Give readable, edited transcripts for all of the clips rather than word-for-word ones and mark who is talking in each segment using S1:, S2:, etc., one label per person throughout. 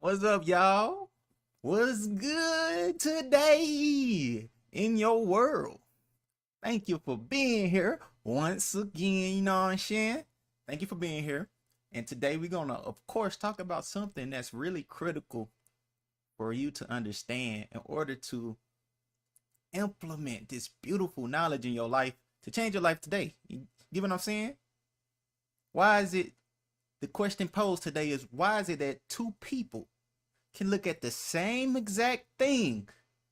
S1: What's up, y'all? What's good today in your world? Thank you for being here once again. You know what I'm saying? Thank you for being here. And today we're going to, of course, talk about something that's really critical for you to understand in order to implement this beautiful knowledge in your life to change your life today. You get what I'm saying? Why is it, the question posed today is, why is it that two people can look at the same exact thing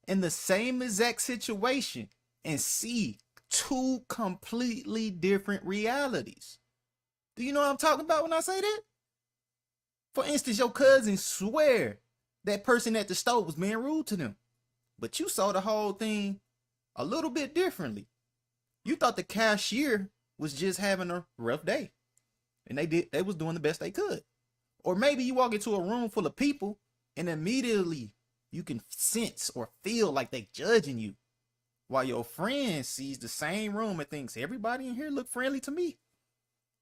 S1: in the same exact situation and see two completely different realities? Do you know what I'm talking about when I say that? For instance, your cousin swear that person at the store was being rude to them, but you saw the whole thing a little bit differently. You thought the cashier was just having a rough day, and they was doing the best they could. Or maybe you walk into a room full of people and immediately you can sense or feel like they judging you, while your friend sees the same room and thinks everybody in here look friendly to me.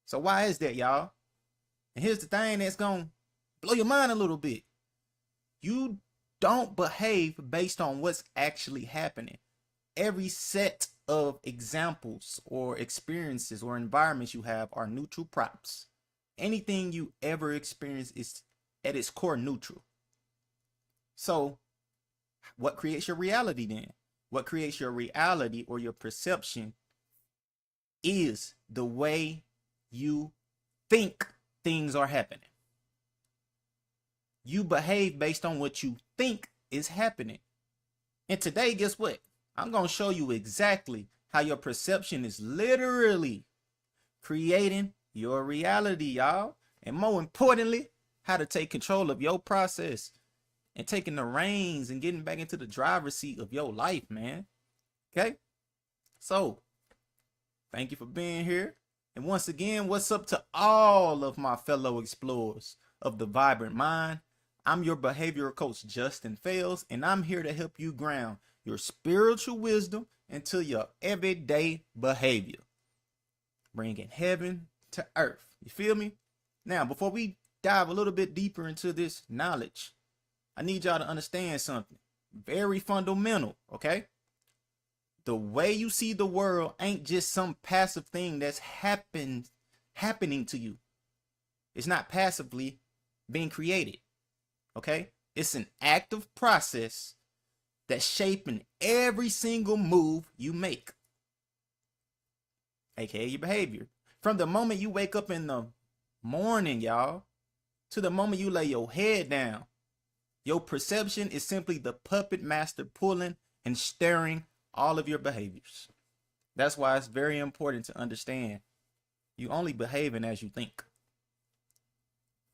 S1: So why is that, y'all? And here's the thing that's gonna blow your mind a little bit. You don't behave based on what's actually happening. Every set of examples or experiences or environments you have are neutral props. Anything you ever experience is at its core neutral. So what creates your reality then? What creates your reality or your perception is the way you think things are happening. You behave based on what you think is happening. And today, guess what? I'm going to show you exactly how your perception is literally creating your reality, y'all. And more importantly, how to take control of your process and taking the reins and getting back into the driver's seat of your life, man. Okay? So, thank you for being here. And once again, what's up to all of my fellow explorers of the vibrant mind? I'm your behavioral coach, Justin Fales, and I'm here to help you ground your spiritual wisdom into your everyday behavior, bringing heaven to earth. You feel me? Now, before we dive a little bit deeper into this knowledge, I need y'all to understand something very fundamental, okay? The way you see the world ain't just some passive thing that's happening to you. It's not passively being created, okay? It's an active process that's shaping every single move you make, aka your behavior. From the moment you wake up in the morning, y'all, to the moment you lay your head down, your perception is simply the puppet master pulling and steering all of your behaviors. That's why it's very important to understand you only behaving as you think.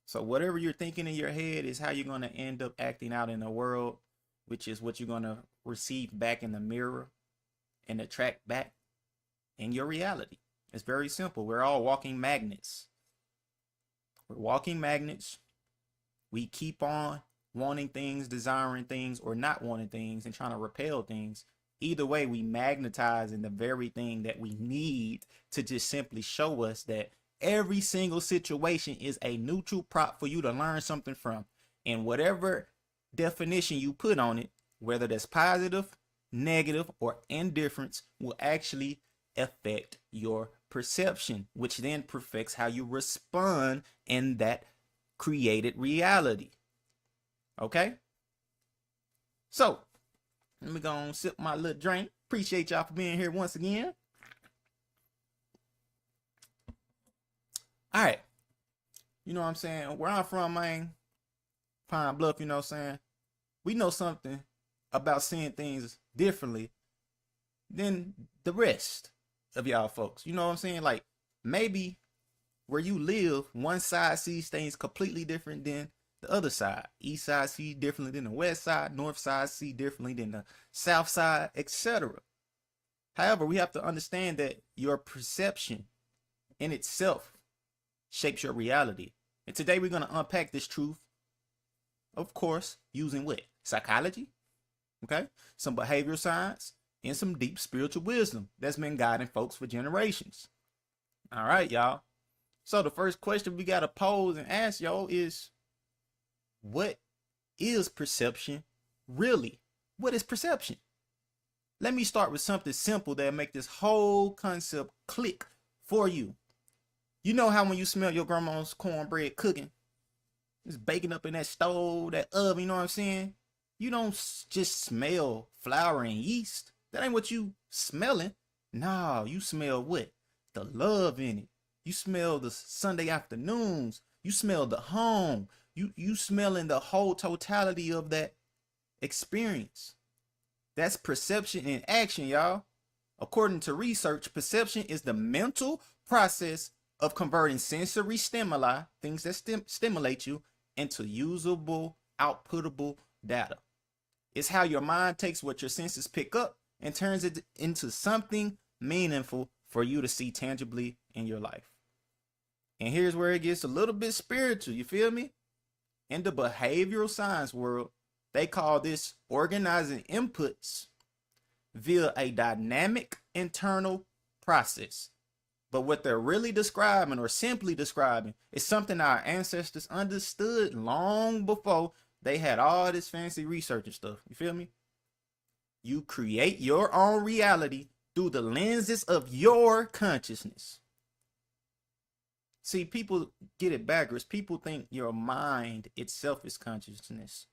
S1: So whatever you're thinking in your head is how you're going to end up acting out in the world, which is what you're going to receive back in the mirror and attract back in your reality. It's very simple. We're all walking magnets. We're walking magnets. We keep on wanting things, desiring things, or not wanting things and trying to repel things. Either way, we magnetize in the very thing that we need to just simply show us that every single situation is a neutral prop for you to learn something from. And whatever definition you put on it, whether that's positive, negative, or indifference, will actually affect your perception, which then perfects how you respond in that created reality. Okay? So, let me go and sip my little drink. Appreciate y'all for being here once again. All right. You know what I'm saying? Where I'm from, man, Pine Bluff, you know what I'm saying? We know something about seeing things differently than the rest of y'all folks. You know what I'm saying? Like, maybe where you live, one side sees things completely different than the other side. East side see differently than the west side. North side see differently than the south side, etc. However, we have to understand that your perception in itself shapes your reality. And today we're going to unpack this truth, of course, using what? Psychology, okay? Some behavioral science, and some deep spiritual wisdom that's been guiding folks for generations. All right, y'all. So the first question we got to pose and ask y'all is, what is perception really? What is perception? Let me start with something simple that'll make this whole concept click for you. You know how when you smell your grandma's cornbread cooking, it's baking up in that stove, that oven, you know what I'm saying? You don't just smell flour and yeast. That ain't what you smelling. Nah, you smell what? The love in it. You smell the Sunday afternoons. You smell the home. You smelling the whole totality of that experience. That's perception in action, y'all. According to research, perception is the mental process of converting sensory stimuli, things that stimulate you, into usable, outputable data. It's how your mind takes what your senses pick up and turns it into something meaningful for you to see tangibly in your life. And here's where it gets a little bit spiritual, you feel me? In the behavioral science world, they call this organizing inputs via a dynamic internal process. But what they're really describing, or simply describing, is something our ancestors understood long before they had all this fancy research and stuff. You feel me? You create your own reality through the lenses of your consciousness. See, people get it backwards. People think your mind itself is consciousness.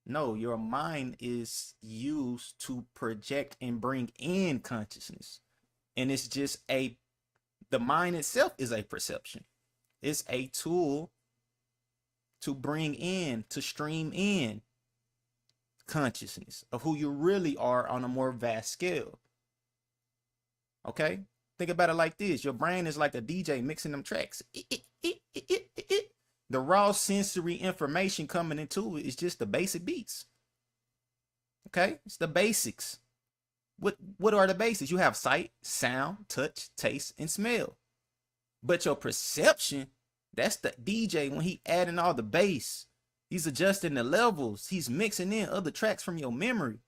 S1: No, your mind is used to project and bring in consciousness. And it's just the mind itself is a perception. It's a tool to bring in, to stream in consciousness of who you really are on a more vast scale. Okay? Think about it like this. Your brain is like a DJ mixing them tracks. The raw sensory information coming into it is just the basic beats. Okay? It's the basics. What are the basics? You have sight, sound, touch, taste, and smell. But your perception, that's the DJ when he adding all the bass. He's adjusting the levels. He's mixing in other tracks from your memory,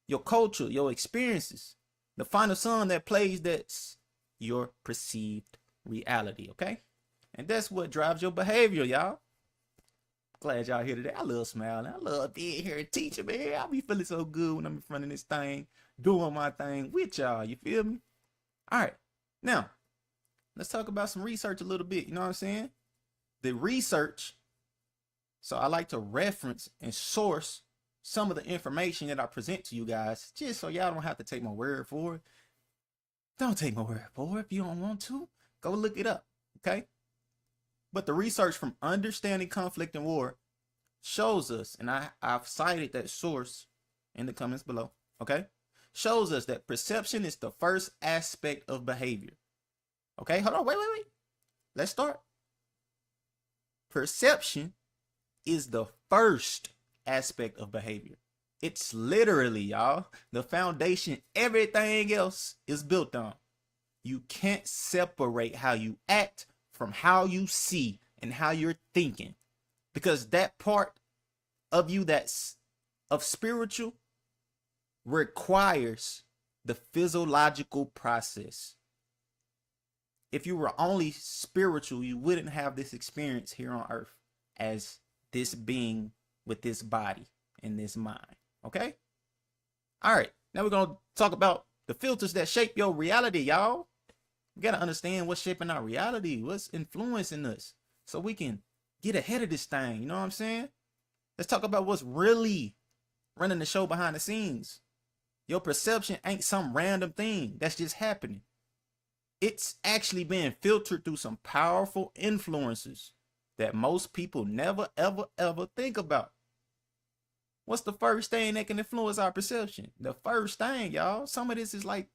S1: your culture, your experiences. The final song that plays, that's your perceived reality, okay? And that's what drives your behavior, y'all. Glad y'all here today. I love smiling. I love being here and teaching, man. I be feeling so good when I'm in front of this thing, doing my thing with y'all. You feel me? All right. Now, let's talk about some research a little bit. You know what I'm saying? The research. So I like to reference and source some of the information that I present to you guys, just so y'all don't have to take my word for it. Don't take my word for it if you don't want to. Go look it up, okay? But the research from Understanding Conflict and War shows us, and I've cited that source in the comments below, okay? Shows us that perception is the first aspect of behavior. Okay, hold on, wait. Let's start. Perception is the first aspect of behavior. It's literally, y'all, the foundation everything else is built on. You can't separate how you act from how you see and how you're thinking, because that part of you that's of spiritual requires the physiological process. If you were only spiritual, you wouldn't have this experience here on earth as this being with this body and this mind. Okay? All right. Now we're going to talk about the filters that shape your reality, y'all. We got to understand what's shaping our reality, what's influencing us, so we can get ahead of this thing. You know what I'm saying? Let's talk about what's really running the show behind the scenes. Your perception ain't some random thing that's just happening. It's actually being filtered through some powerful influences that most people never, ever think about. What's the first thing that can influence our perception? The first thing, y'all, some of this is like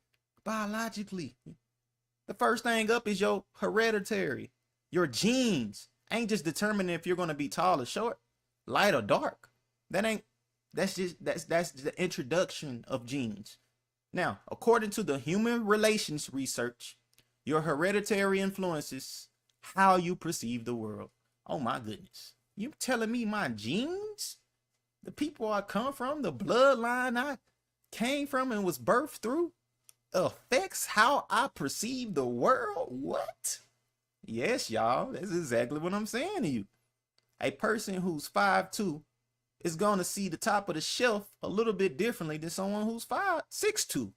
S1: biologically. The first thing up is your hereditary. Your genes ain't just determining if you're going to be tall or short, light or dark. That's the introduction of genes. Now, according to the human relations research, your hereditary influences how you perceive the world. Oh my goodness. You telling me my genes, the people I come from, the bloodline I came from and was birthed through, affects how I perceive the world? What? Yes, y'all. That's exactly what I'm saying to you. A person who's 5'2" is going to see the top of the shelf a little bit differently than someone who's 6'2".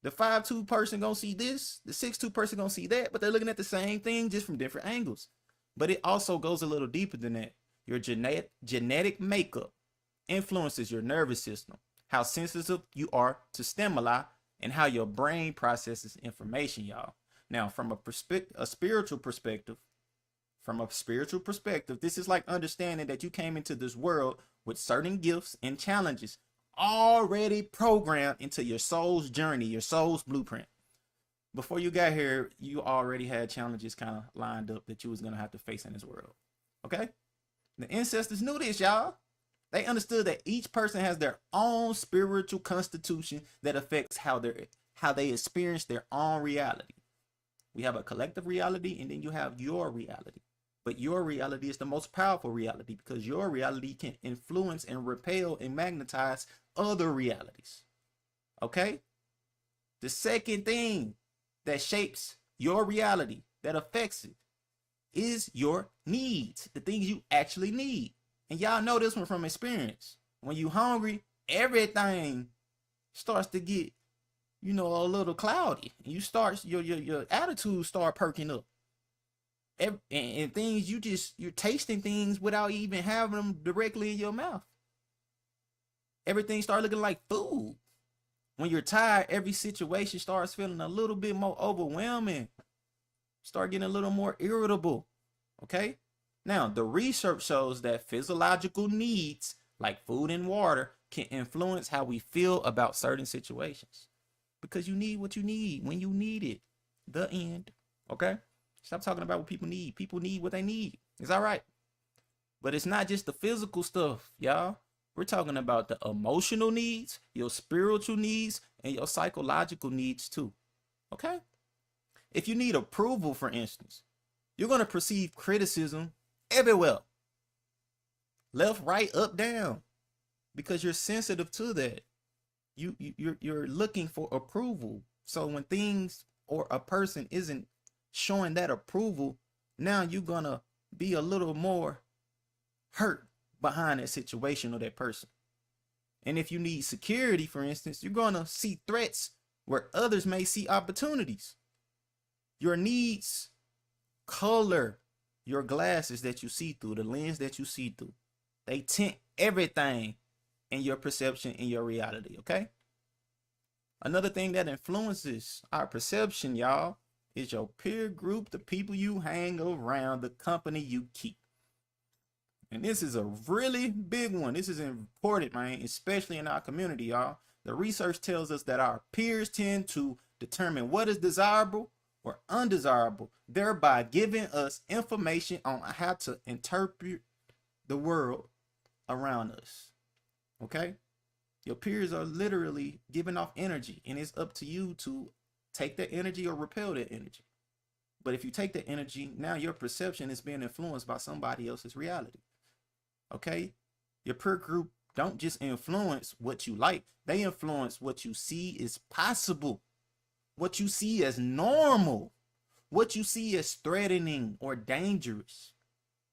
S1: The 5'2" person gonna see this, the 6'2" person gonna see that, but they're looking at the same thing just from different angles. But it also goes a little deeper than that. Your genetic makeup influences your nervous system, how sensitive you are to stimuli, and how your brain processes information, y'all. Now, from a spiritual perspective, this is like understanding that you came into this world with certain gifts and challenges already programmed into your soul's journey, your soul's blueprint. Before you got here, you already had challenges kind of lined up that you was going to have to face in this world. Okay? The ancestors knew this, y'all. They understood that each person has their own spiritual constitution that affects how they experience their own reality. We have a collective reality, and then you have your reality. But your reality is the most powerful reality because your reality can influence and repel and magnetize other realities. Okay? The second thing that shapes your reality, that affects it, is your needs, the things you actually need. And y'all know this one from experience. When you hungry, everything starts to get, a little cloudy. And you start, your attitude start perking up. And things you're tasting things without even having them directly in your mouth. Everything starts looking like food. When you're tired, every situation starts feeling a little bit more overwhelming. Start getting a little more irritable. Okay? Now, the research shows that physiological needs like food and water can influence how we feel about certain situations. Because you need what you need when you need it. The end. Okay? Stop talking about what people need. People need what they need. It's all right. But it's not just the physical stuff, y'all. We're talking about the emotional needs, your spiritual needs, and your psychological needs too. Okay? If you need approval, for instance, you're going to perceive criticism everywhere. Left, right, up, down. Because you're sensitive to that. You're looking for approval. So when things or a person isn't showing that approval, now you're going to be a little more hurt behind that situation or that person. And if you need security, for instance, you're going to see threats where others may see opportunities. Your needs color your glasses that you see through, the lens that you see through. They tint everything in your perception, in your reality, okay? Another thing that influences our perception, y'all, is your peer group, the people you hang around, the company you keep. And this is a really big one. This is important, man, especially in our community, y'all. The research tells us that our peers tend to determine what is desirable or undesirable, thereby giving us information on how to interpret the world around us. Okay? Your peers are literally giving off energy, and it's up to you to take that energy or repel that energy. But if you take the energy, now your perception is being influenced by somebody else's reality. Okay? Your peer group don't just influence what you like. They influence what you see is possible, what you see as normal, what you see as threatening or dangerous.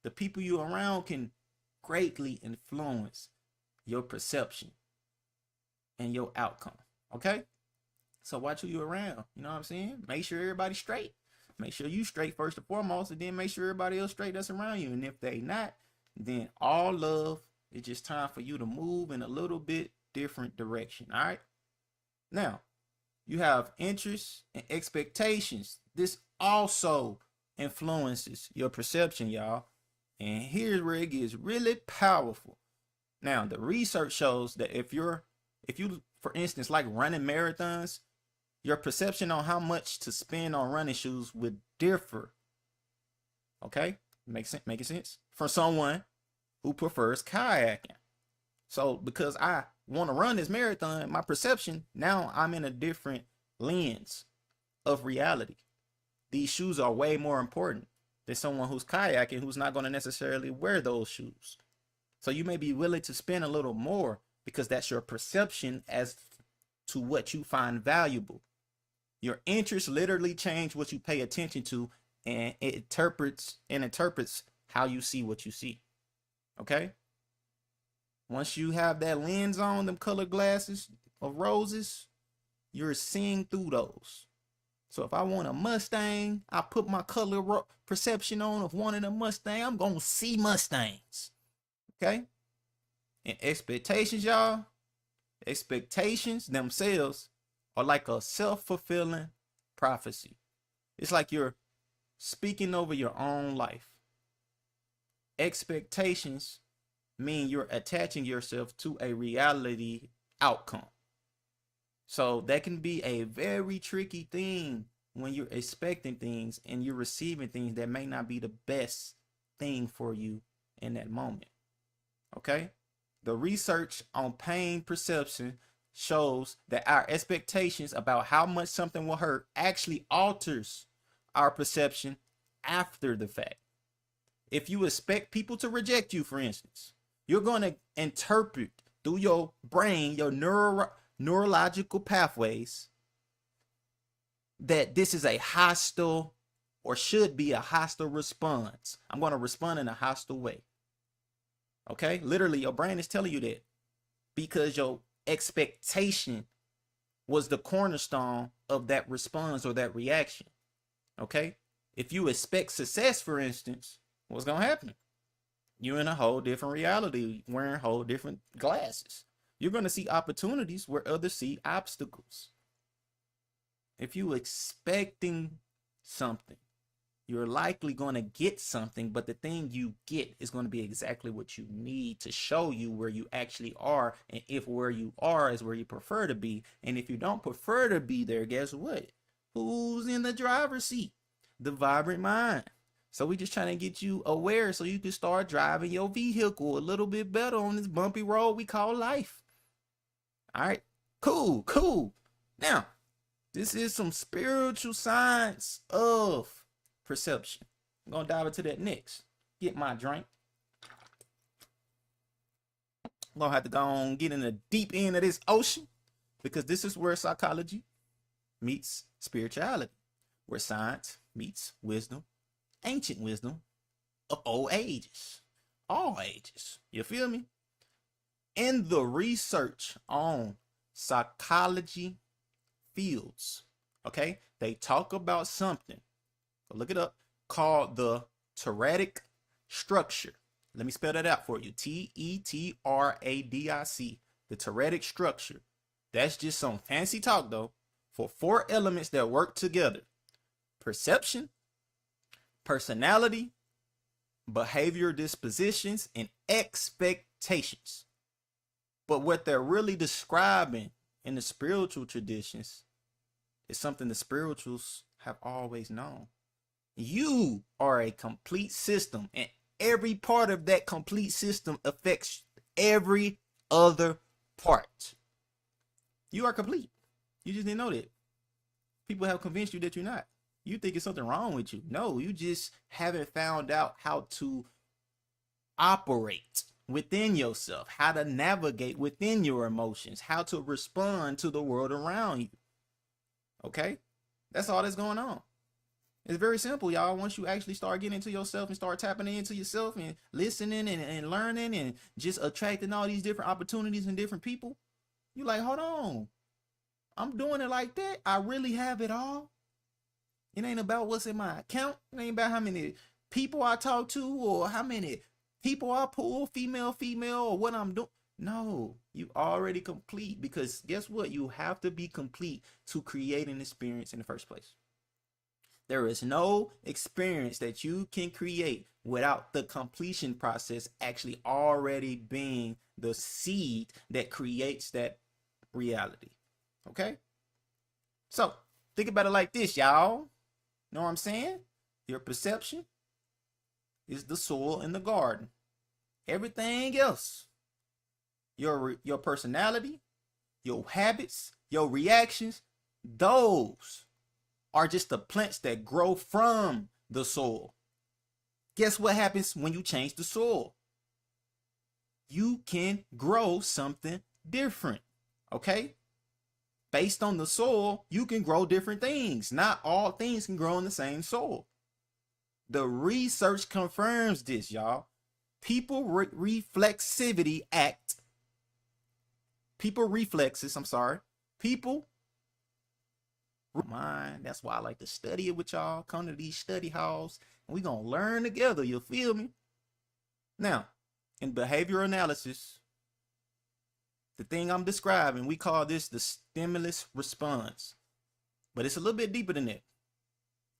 S1: The people you're around can greatly influence your perception and your outcome. Okay? So watch who you're around. You know what I'm saying? Make sure everybody's straight. Make sure you straight first and foremost, and then make sure everybody else straight that's around you. And if they not, then all love. It's just time for you to move in a little bit different direction. All right. Now, you have interests and expectations. This also influences your perception, y'all. And here's where it gets really powerful. Now, the research shows that if you, for instance, like running marathons, your perception on how much to spend on running shoes would differ. Okay? Making sense? For someone who prefers kayaking. So because I want to run this marathon, my perception, now I'm in a different lens of reality. These shoes are way more important than someone who's kayaking, who's not going to necessarily wear those shoes. So you may be willing to spend a little more because that's your perception as to what you find valuable. Your interests literally change what you pay attention to, and it interprets how you see what you see. Okay? Once you have that lens on, them colored glasses of roses, you're seeing through those. So if I want a Mustang, I put my color perception on of wanting a Mustang, I'm going to see Mustangs. Okay? And expectations, y'all, expectations themselves are like a self-fulfilling prophecy. It's like you're speaking over your own life. Expectations mean you're attaching yourself to a reality outcome. So that can be a very tricky thing when you're expecting things and you're receiving things that may not be the best thing for you in that moment. Okay? The research on pain perception shows that our expectations about how much something will hurt actually alters our perception after the fact. If you expect people to reject you, for instance, you're going to interpret through your brain, your neurological pathways, that this is a hostile or should be a hostile response. I'm going to respond in a hostile way. Okay? Literally, your brain is telling you that because your expectation was the cornerstone of that response or that reaction. Okay? If you expect success, for instance, what's going to happen? You're in a whole different reality, wearing whole different glasses. You're going to see opportunities where others see obstacles. If you're expecting something, you're likely going to get something, but the thing you get is going to be exactly what you need to show you where you actually are. And if where you are is where you prefer to be, and if you don't prefer to be there, guess what? Who's in the driver's seat? The vibrant mind. So we just trying to get you aware so you can start driving your vehicle a little bit better on this bumpy road we call life. All right, cool. Now, this is some spiritual science of perception. I'm going to dive into that next. Get my drink. I'm going to have to go on get in the deep end of this ocean because this is where psychology meets spirituality, where science meets wisdom, ancient wisdom of old ages, all ages. You feel me? In the research on psychology fields, okay, they talk about something, look it up, called the thoracic structure. Let me spell that out for you. Tetradic, the thoracic structure. That's just some fancy talk though for 4 elements that work together: perception, personality, behavior dispositions, and expectations. But what they're really describing in the spiritual traditions is something the spirituals have always known. You are a complete system, and every part of that complete system affects every other part. You are complete. You just didn't know that. People have convinced you that you're not. You think it's something wrong with you. No, you just haven't found out how to operate within yourself, how to navigate within your emotions, how to respond to the world around you. Okay? That's all that's going on. It's very simple, y'all. Once you actually start getting into yourself and start tapping into yourself and listening and learning and just attracting all these different opportunities and different people, you're like, hold on. I'm doing it like that. I really have it all. It ain't about what's in my account. It ain't about how many people I talk to or how many people I pull, female, or what I'm doing. No, you already complete, because guess what? You have to be complete to create an experience in the first place. There is no experience that you can create without the completion process actually already being the seed that creates that reality. Okay? So think about it like this, y'all. Know what I'm saying? Your perception is the soil in the garden. Everything else, your personality, your habits, your reactions, those are just the plants that grow from the soil. Guess what happens when you change the soil? You can grow something different, okay? Based on the soil, you can grow different things. Not all things can grow in the same soil. The research confirms this, y'all. People reflexivity act People reflexes, I'm sorry. People mind. That's why I like to study it with y'all. Come to these study halls and we gonna learn together. You feel me? Now, in behavioral analysis, the thing I'm describing, we call this the stimulus response. But it's a little bit deeper than that.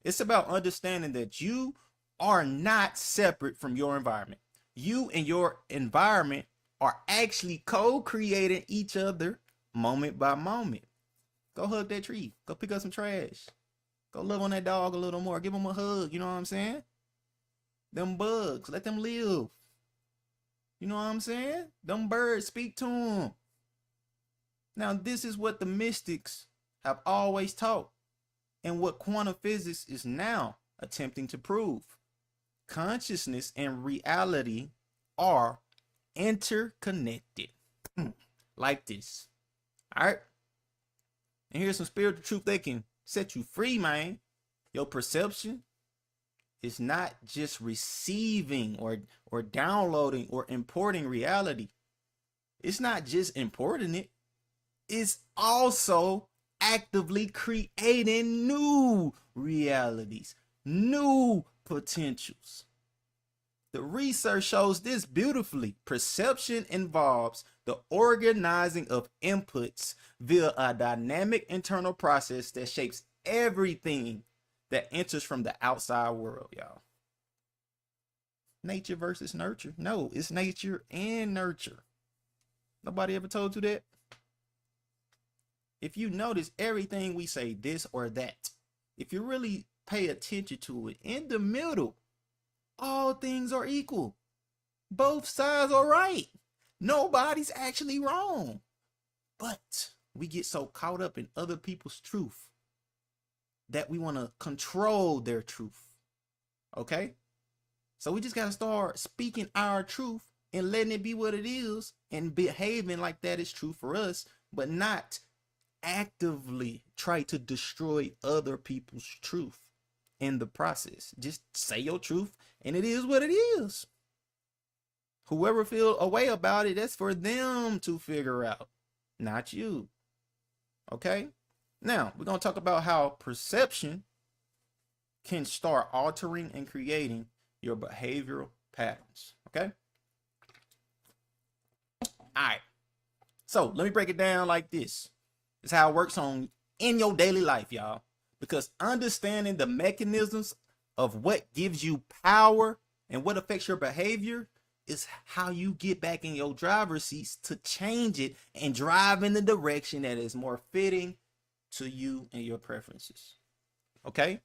S1: It's about understanding that you are not separate from your environment. You and your environment are actually co-creating each other moment by moment. Go hug that tree. Go pick up some trash. Go love on that dog a little more. Give him a hug. You know what I'm saying? Them bugs, let them live. You know what I'm saying? Them birds, speak to them. Now, this is what the mystics have always taught and what quantum physics is now attempting to prove. Consciousness and reality are interconnected. Like this. All right? And here's some spiritual truth that can set you free, man. Your perception is not just receiving or downloading or importing reality. It's not just importing it. It's also actively creating new realities, new potentials. The research shows this beautifully. Perception involves the organizing of inputs via a dynamic internal process that shapes everything that enters from the outside world, y'all. Nature versus nurture. No, it's nature and nurture. Nobody ever told you that? If you notice everything we say, this or that, if you really pay attention to it, in the middle, all things are equal. Both sides are right. Nobody's actually wrong. But we get so caught up in other people's truth that we want to control their truth. Okay? So we just got to start speaking our truth and letting it be what it is and behaving like that is true for us, but not actively try to destroy other people's truth in the process. Just say your truth and it is what it is. Whoever feel a way about it, that's for them to figure out, not you. Okay? Now, we're going to talk about how perception can start altering and creating your behavioral patterns. Okay? All right. So, let me break it down like this. This is how it works in your daily life, y'all. Because understanding the mechanisms of what gives you power and what affects your behavior is how you get back in your driver's seats to change it and drive in the direction that is more fitting to you and your preferences. Okay?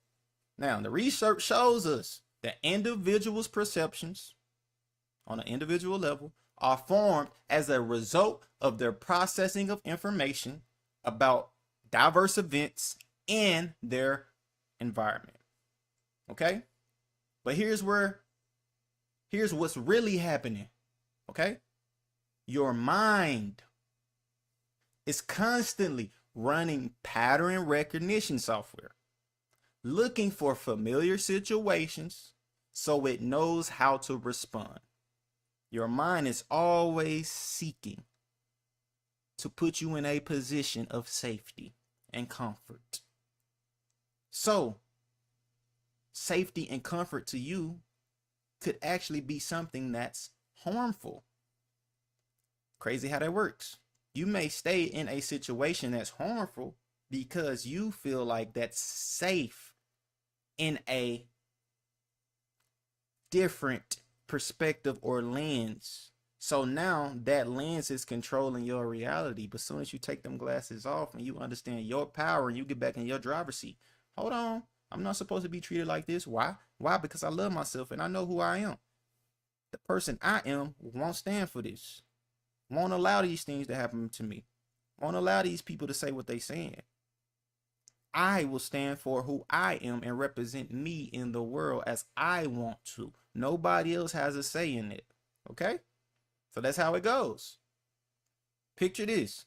S1: Now, the research shows us that individuals' perceptions on an individual level are formed as a result of their processing of information about diverse events in their environment. Okay? But here's what's really happening. Okay? Your mind is constantly running pattern recognition software, looking for familiar situations so it knows how to respond. Your mind is always seeking to put you in a position of safety and comfort. So, safety and comfort to you could actually be something that's harmful. Crazy how that works. You may stay in a situation that's harmful because you feel like that's safe in a different perspective or lens. So now that lens is controlling your reality. But as soon as you take them glasses off and you understand your power and you get back in your driver's seat, hold on, I'm not supposed to be treated like this. Why? Why? Because I love myself and I know who I am. The person I am won't stand for this. Won't allow these things to happen to me. Won't allow these people to say what they saying. I will stand for who I am and represent me in the world as I want to. Nobody else has a say in it. Okay? So that's how it goes. Picture this.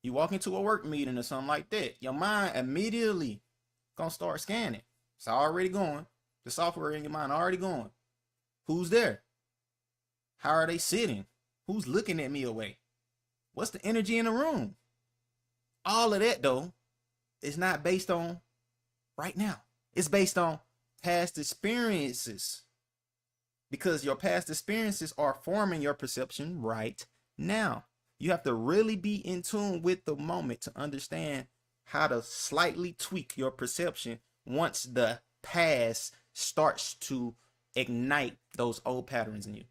S1: You walk into a work meeting or something like that. Your mind immediately gonna start scanning. It's already going. The software in your mind already going. Who's there? How are they sitting? Who's looking at me away? What's the energy in the room? All of that, though, is not based on right now. It's based on past experiences, because your past experiences are forming your perception right now. You have to really be in tune with the moment to understand how to slightly tweak your perception once the past starts to ignite those old patterns in you.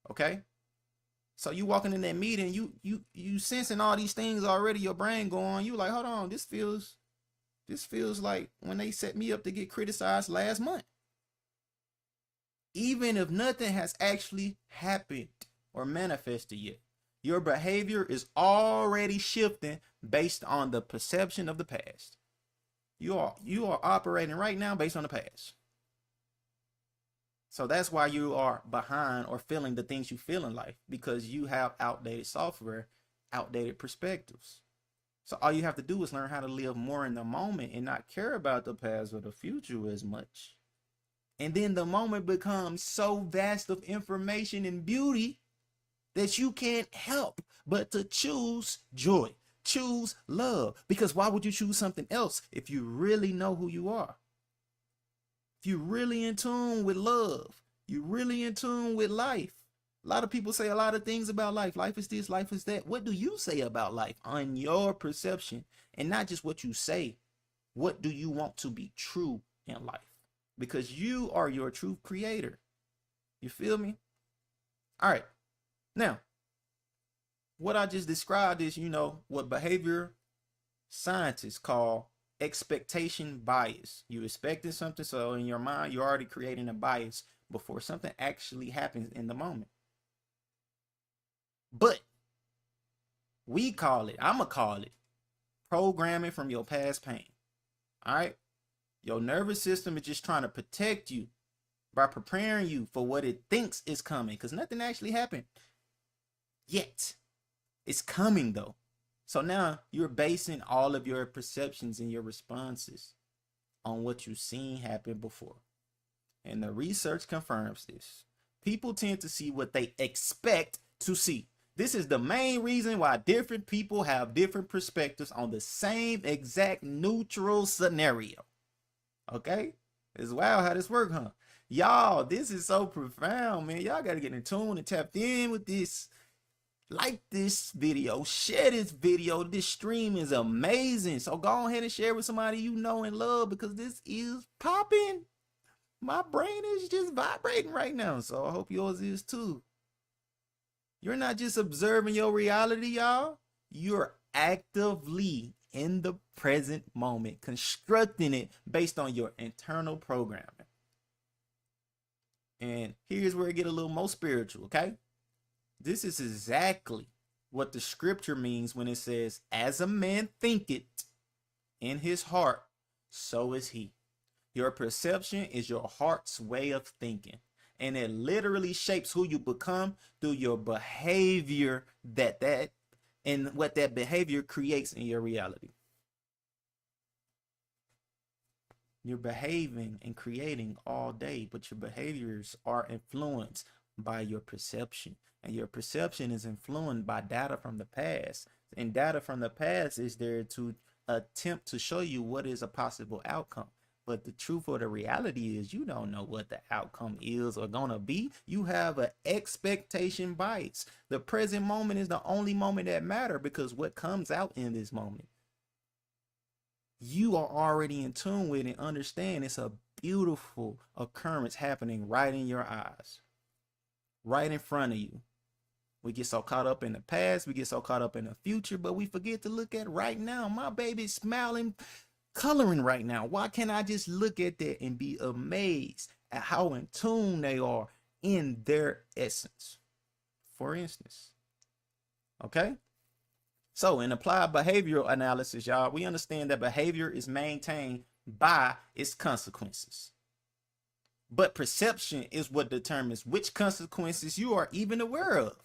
S1: Okay? So you walking in that meeting, you sensing all these things already, your brain going, you like, hold on, this feels like when they set me up to get criticized last month. Even if nothing has actually happened or manifested yet, your behavior is already shifting based on the perception of the past. You are operating right now based on the past. So that's why you are behind or feeling the things you feel in life, because you have outdated software, outdated perspectives. So all you have to do is learn how to live more in the moment and not care about the past or the future as much. And then the moment becomes so vast of information and beauty that you can't help but to choose joy, choose love. Because why would you choose something else if you really know who you are? If you're really in tune with love, you're really in tune with life. A lot of people say a lot of things about life. Life is this, life is that. What do you say about life on your perception? And not just what you say. What do you want to be true in life? Because you are your true creator. You feel me? All right. Now, what I just described is, what behavior scientists call expectation bias. You're expecting something, so in your mind, you're already creating a bias before something actually happens in the moment. But I'm gonna call it programming from your past pain. All right? Your nervous system is just trying to protect you by preparing you for what it thinks is coming, because nothing actually happened yet. It's coming though. So now you're basing all of your perceptions and your responses on what you've seen happen before. And the research confirms this. People tend to see what they expect to see. This is the main reason why different people have different perspectives on the same exact neutral scenario. Okay? It's wild how this works, huh? Y'all, this is so profound, man. Y'all got to get in tune and tapped in with this. Like this video, share this video. This stream is amazing. So go ahead and share with somebody you know and love, because this is popping. My brain is just vibrating right now. So I hope yours is too. You're not just observing your reality, y'all. You're actively in the present moment, constructing it based on your internal programming. And here's where it get a little more spiritual, okay? This is exactly what the scripture means when it says, as a man thinketh in his heart, so is he. Your perception is your heart's way of thinking. And it literally shapes who you become through your behavior and what that behavior creates in your reality. You're behaving and creating all day, but your behaviors are influenced by your perception. And your perception is influenced by data from the past. And data from the past is there to attempt to show you what is a possible outcome. But the truth or the reality is you don't know what the outcome is or gonna be. You have an expectation bias. The present moment is the only moment that matters, because what comes out in this moment, you are already in tune with and understand it's a beautiful occurrence happening right in your eyes, right in front of you. We get so caught up in the past, we get so caught up in the future, but we forget to look at right now. My baby's smiling, coloring right now. Why can't I just look at that and be amazed at how in tune they are in their essence? For instance, okay? So in applied behavioral analysis, y'all, we understand that behavior is maintained by its consequences. But perception is what determines which consequences you are even aware of.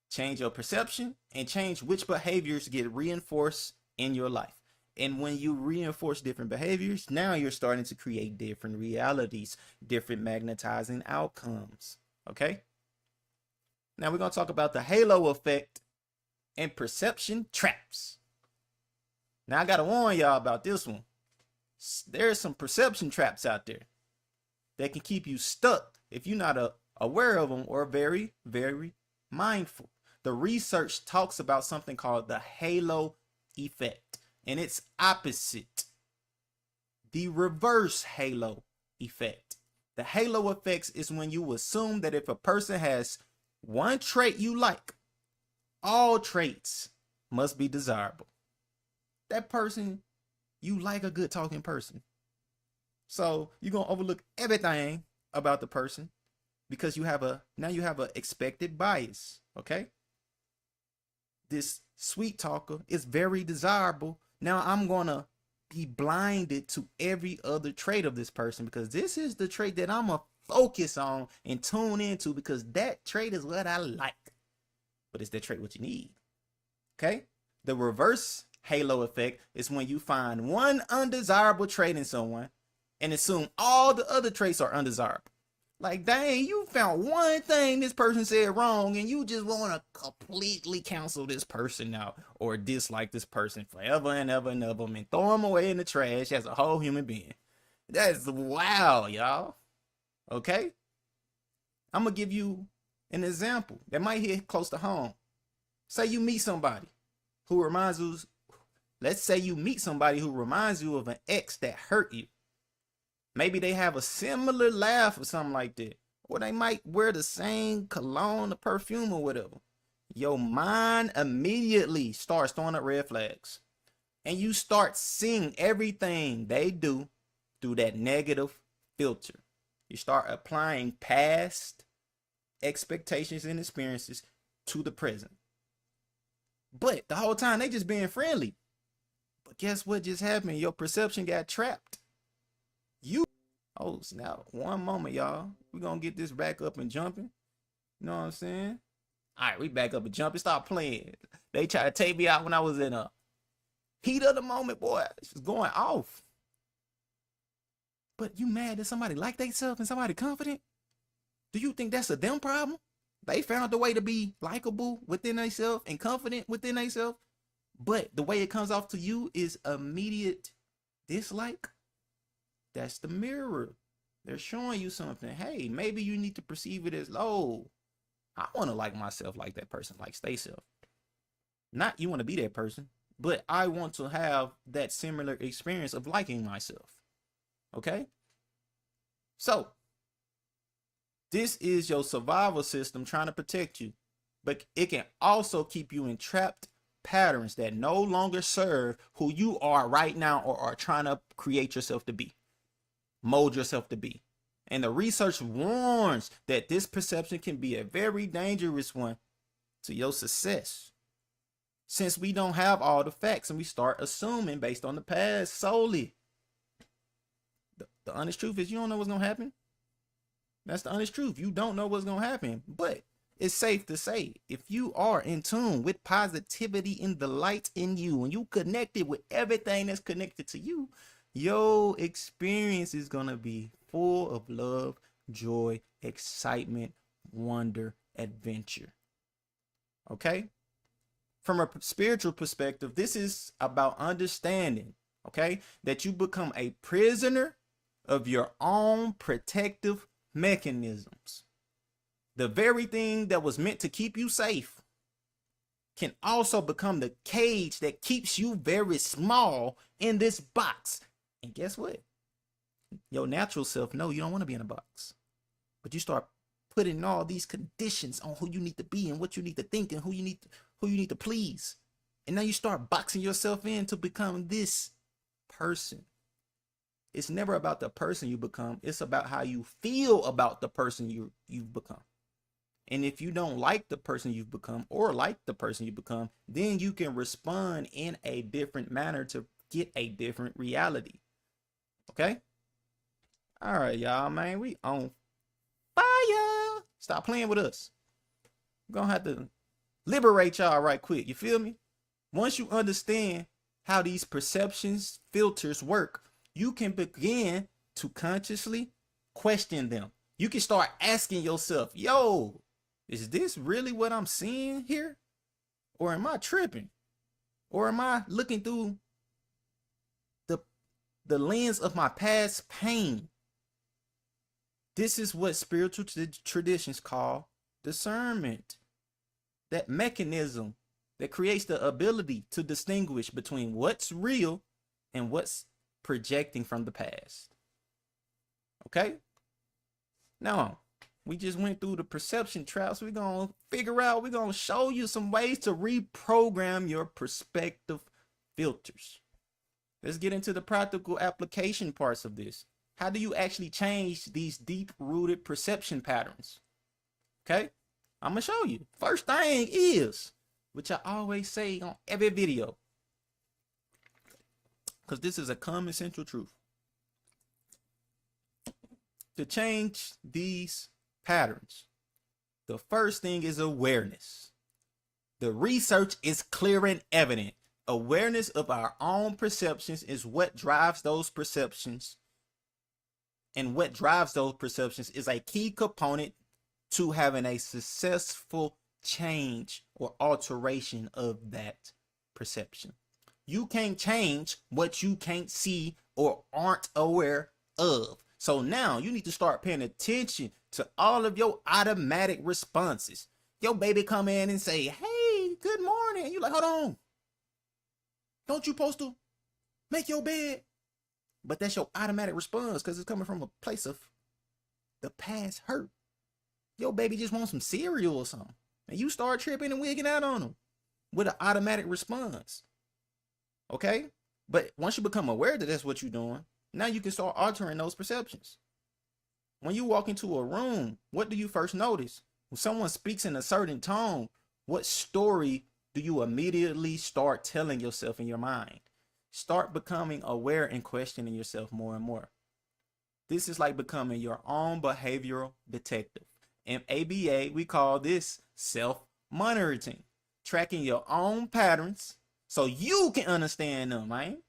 S1: Change your perception and change which behaviors get reinforced in your life. And when you reinforce different behaviors, now you're starting to create different realities, different magnetizing outcomes. Okay? Now we're going to talk about the halo effect and perception traps. Now I got to warn y'all about this one. There's some perception traps out there that can keep you stuck if you're not aware of them or very, very mindful. The research talks about something called the halo effect and its opposite, the reverse halo effect. The halo effects is when you assume that if a person has one trait you like, all traits must be desirable. That person, you like a good talking person. So you're going to overlook everything about the person because you have a expected bias, okay? This sweet talker is very desirable. Now I'm going to be blinded to every other trait of this person because this is the trait that I'm going to focus on and tune into because that trait is what I like. But is that trait what you need? Okay? The reverse halo effect is when you find one undesirable trait in someone and assume all the other traits are undesirable. Like, dang, you found one thing this person said wrong and you just want to completely cancel this person out or dislike this person forever and ever and ever and throw them away in the trash as a whole human being. That's wow, y'all. Okay? I'm going to give you an example that might hit close to home. Say you meet somebody who reminds you, let's say you meet somebody who reminds you of an ex that hurt you. Maybe they have a similar laugh or something like that. Or they might wear the same cologne or perfume or whatever. Your mind immediately starts throwing up red flags. And you start seeing everything they do through that negative filter. You start applying past expectations and experiences to the present. But the whole time they just being friendly. But guess what just happened? Your perception got trapped. Oh, now one moment, y'all. We're gonna get this back up and jumping. You know what I'm saying? All right, we back up and jumping. Stop playing. They tried to take me out when I was in a heat of the moment, boy. It's just going off. But you mad that somebody like themselves and somebody confident? Do you think that's a them problem? They found a way to be likable within themselves and confident within themselves, but the way it comes off to you is immediate dislike. That's the mirror. They're showing you something. Hey, maybe you need to perceive it as low. I want to like myself like that person likes themselves. Not you want to be that person, but I want to have that similar experience of liking myself. Okay? So, this is your survival system trying to protect you, but it can also keep you in trapped patterns that no longer serve who you are right now or are trying to create yourself to be. Mold yourself to be. And the research warns that this perception can be a very dangerous one to your success. Since we don't have all the facts and we start assuming based on the past solely. The honest truth is you don't know what's going to happen. That's the honest truth. You don't know what's going to happen. But it's safe to say, if you are in tune with positivity in the light in you and you connected with everything that's connected to you, your experience is going to be full of love, joy, excitement, wonder, adventure. Okay? From a spiritual perspective, this is about understanding, okay, that you become a prisoner of your own protective mechanisms. The very thing that was meant to keep you safe can also become the cage that keeps you very small in this box. And guess what? Your natural self, no, you don't want to be in a box. But you start putting all these conditions on who you need to be and what you need to think and who you need to please. And now you start boxing yourself in to become this person. It's never about the person you become. It's about how you feel about the person you've become. And if you don't like the person you've become or like the person you become, then you can respond in a different manner to get a different reality. Okay? All right, y'all, man. We on fire. Stop playing with us. We're going to have to liberate y'all right quick. You feel me? Once you understand how these perceptions filters work, you can begin to consciously question them. You can start asking yourself, yo, is this really what I'm seeing here? Or am I tripping? Or am I looking through the lens of my past pain? This is what spiritual traditions call discernment. That mechanism that creates the ability to distinguish between what's real and what's projecting from the past. Okay? Now, we just went through the perception traps. We're going to show you some ways to reprogram your perspective filters. Let's get into the practical application parts of this. How do you actually change these deep-rooted perception patterns? Okay? I'm going to show you. First thing is, which I always say on every video, because this is a common central truth. To change these patterns, the first thing is awareness. The research is clear and evident. Awareness of our own perceptions is what drives those perceptions. And what drives those perceptions is a key component to having a successful change or alteration of that perception. You can't change what you can't see or aren't aware of. So now you need to start paying attention to all of your automatic responses. Your baby come in and say, hey, good morning. You like, hold on. Don't you supposed to make your bed? But that's your automatic response because it's coming from a place of the past hurt. Your baby just wants some cereal or something. And you start tripping and wigging out on them with an automatic response. Okay? But once you become aware that that's what you're doing, now you can start altering those perceptions. When you walk into a room, what do you first notice? When someone speaks in a certain tone, what story do you immediately start telling yourself in your mind? Start becoming aware and questioning yourself more and more. This is like becoming your own behavioral detective. In ABA, we call this self-monitoring, tracking your own patterns so you can understand them, man.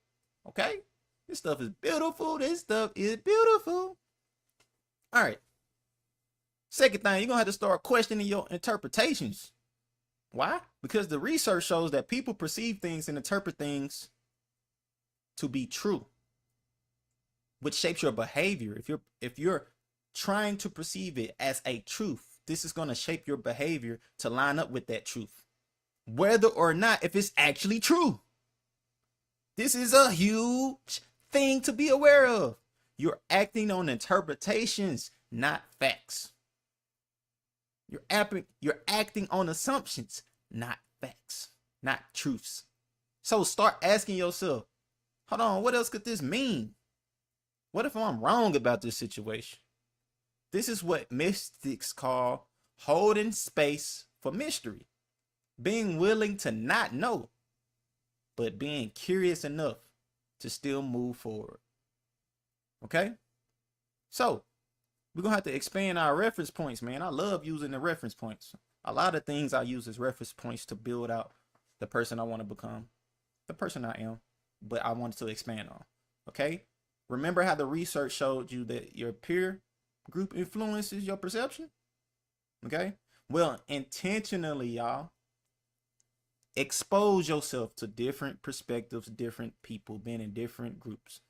S1: Okay? This stuff is beautiful. This stuff is beautiful. All right. Second thing, you're going to have to start questioning your interpretations. Why? Because the research shows that people perceive things and interpret things to be true, which shapes your behavior. If you're trying to perceive it as a truth, this is going to shape your behavior to line up with that truth, whether or not if it's actually true. This is a huge thing to be aware of. You're acting on interpretations, not facts. You're acting on assumptions, not facts, not truths. So start asking yourself, hold on, what else could this mean? What if I'm wrong about this situation? This is what mystics call holding space for mystery. Being willing to not know, but being curious enough to still move forward. Okay? So, we're going to have to expand our reference points, man. I love using the reference points. A lot of things I use as reference points to build out the person I want to become, the person I am, but I wanted to expand on. Okay? Remember how the research showed you that your peer group influences your perception? Okay? Well, intentionally, y'all, expose yourself to different perspectives, different people, being in different groups.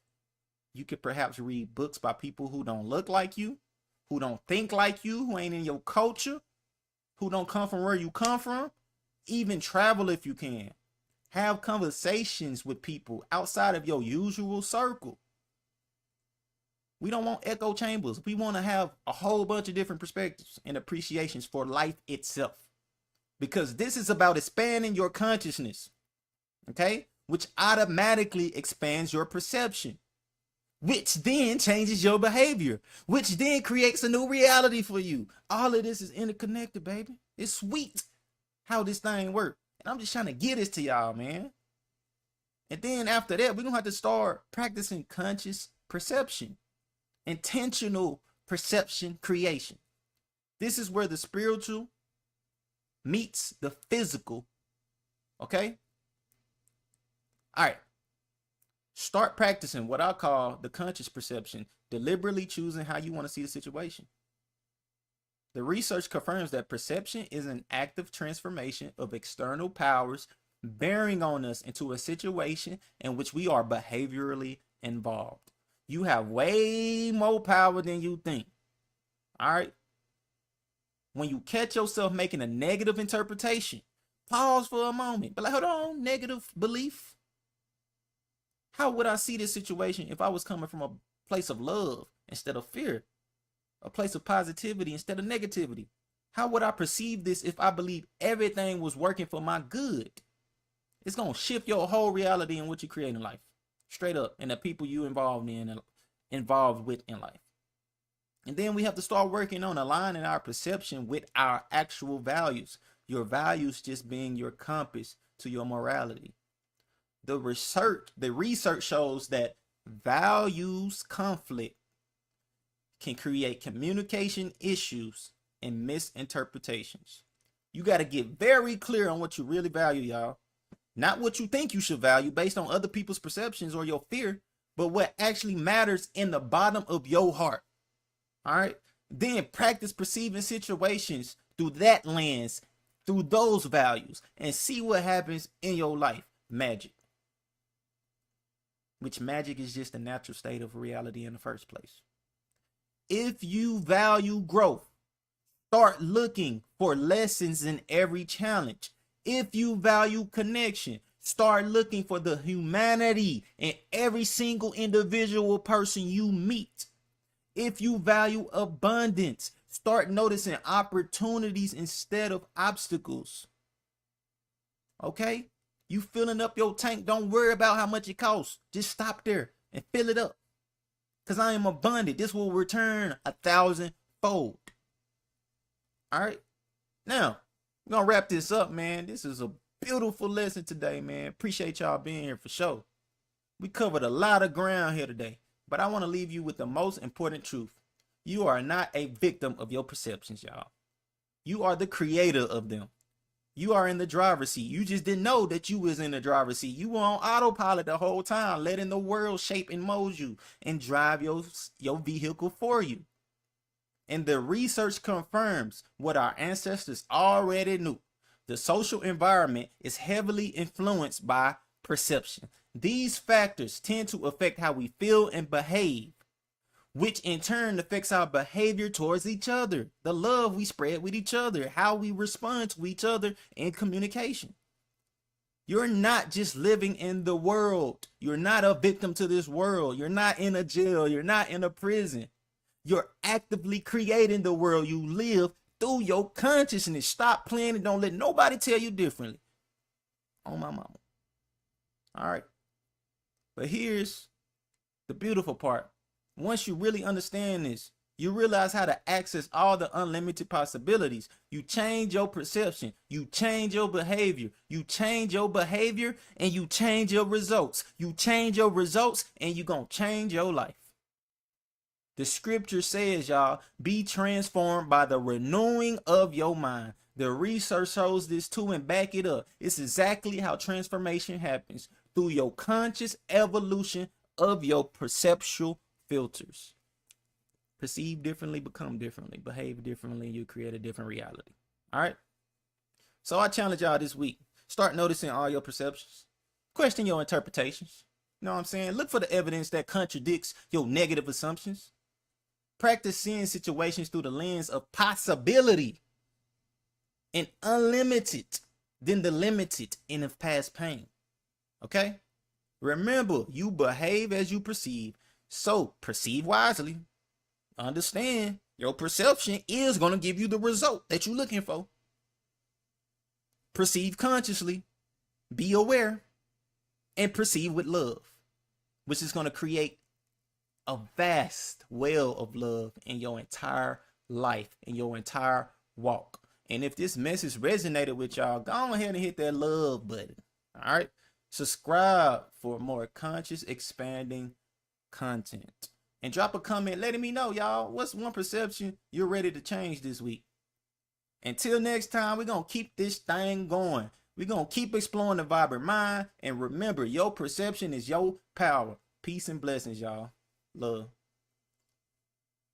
S1: You could perhaps read books by people who don't look like you, who don't think like you, who ain't in your culture, who don't come from where you come from. Even travel if you can. Have conversations with people outside of your usual circle. We don't want echo chambers. We want to have a whole bunch of different perspectives and appreciations for life itself. Because this is about expanding your consciousness. Okay? Which automatically expands your perception. Which then changes your behavior. Which then creates a new reality for you. All of this is interconnected, baby. It's sweet how this thing works. And I'm just trying to get this to y'all, man. And then after that, we're going to have to start practicing conscious perception. Intentional perception creation. This is where the spiritual meets the physical. Okay? All right. Start practicing what I call the conscious perception, deliberately choosing how you want to see the situation. The research confirms that perception is an active transformation of external powers bearing on us into a situation in which we are behaviorally involved. You have way more power than you think. All right. When you catch yourself making a negative interpretation, pause for a moment. But like, hold on, negative belief. How would I see this situation if I was coming from a place of love instead of fear? A place of positivity instead of negativity? How would I perceive this if I believe everything was working for my good? It's going to shift your whole reality in what you create in life. Straight up. And the people you involved with in life. And then we have to start working on aligning our perception with our actual values. Your values just being your compass to your morality. The research shows that values conflict can create communication issues and misinterpretations. You got to get very clear on what you really value, y'all. Not what you think you should value based on other people's perceptions or your fear, but what actually matters in the bottom of your heart. All right. Then practice perceiving situations through that lens, through those values, and see what happens in your life. Magic. Which magic is just a natural state of reality in the first place. If you value growth, start looking for lessons in every challenge. If you value connection, start looking for the humanity in every single individual person you meet. If you value abundance, start noticing opportunities instead of obstacles. Okay? You filling up your tank, don't worry about how much it costs. Just stop there and fill it up. Because I am abundant. This will return 1,000-fold. All right? Now, we're going to wrap this up, man. This is a beautiful lesson today, man. Appreciate y'all being here for sure. We covered a lot of ground here today. But I want to leave you with the most important truth. You are not a victim of your perceptions, y'all. You are the creator of them. You are in the driver's seat. You just didn't know that you was in the driver's seat. You were on autopilot the whole time, letting the world shape and mold you and drive your vehicle for you. And the research confirms what our ancestors already knew. The social environment is heavily influenced by perception. These factors tend to affect how we feel and behave, which in turn affects our behavior towards each other, the love we spread with each other, how we respond to each other in communication. You're not just living in the world. You're not a victim to this world. You're not in a jail. You're not in a prison. You're actively creating the world you live through your consciousness. Stop playing and don't let nobody tell you differently. On my mama. All right. But here's the beautiful part. Once you really understand this, you realize how to access all the unlimited possibilities. You change your perception. You change your behavior. You change your behavior and you change your results. You change your results and you're going to change your life. The scripture says, y'all, be transformed by the renewing of your mind. The research shows this too and back it up. It's exactly how transformation happens. Through your conscious evolution of your perceptual filters. Perceive differently, become differently, behave differently, you create a different reality. All right. So I challenge y'all this week. Start noticing all your perceptions. Question your interpretations. You know what I'm saying? Look for the evidence that contradicts your negative assumptions. Practice seeing situations through the lens of possibility and unlimited than the limited and of past pain. Okay? Remember, you behave as you perceive. So perceive wisely. Understand your perception is going to give you the result that you're looking for. Perceive consciously. Be aware. And perceive with love, which is going to create a vast well of love in your entire life, in your entire walk. And if this message resonated with y'all, go ahead and hit that love button. All right. Subscribe for more conscious expanding content and drop a comment letting me know, y'all, what's one perception you're ready to change this week. Until next time, we're going to keep this thing going. We're going to keep exploring the vibrant mind. And remember, your perception is your power. Peace and blessings, y'all. Love.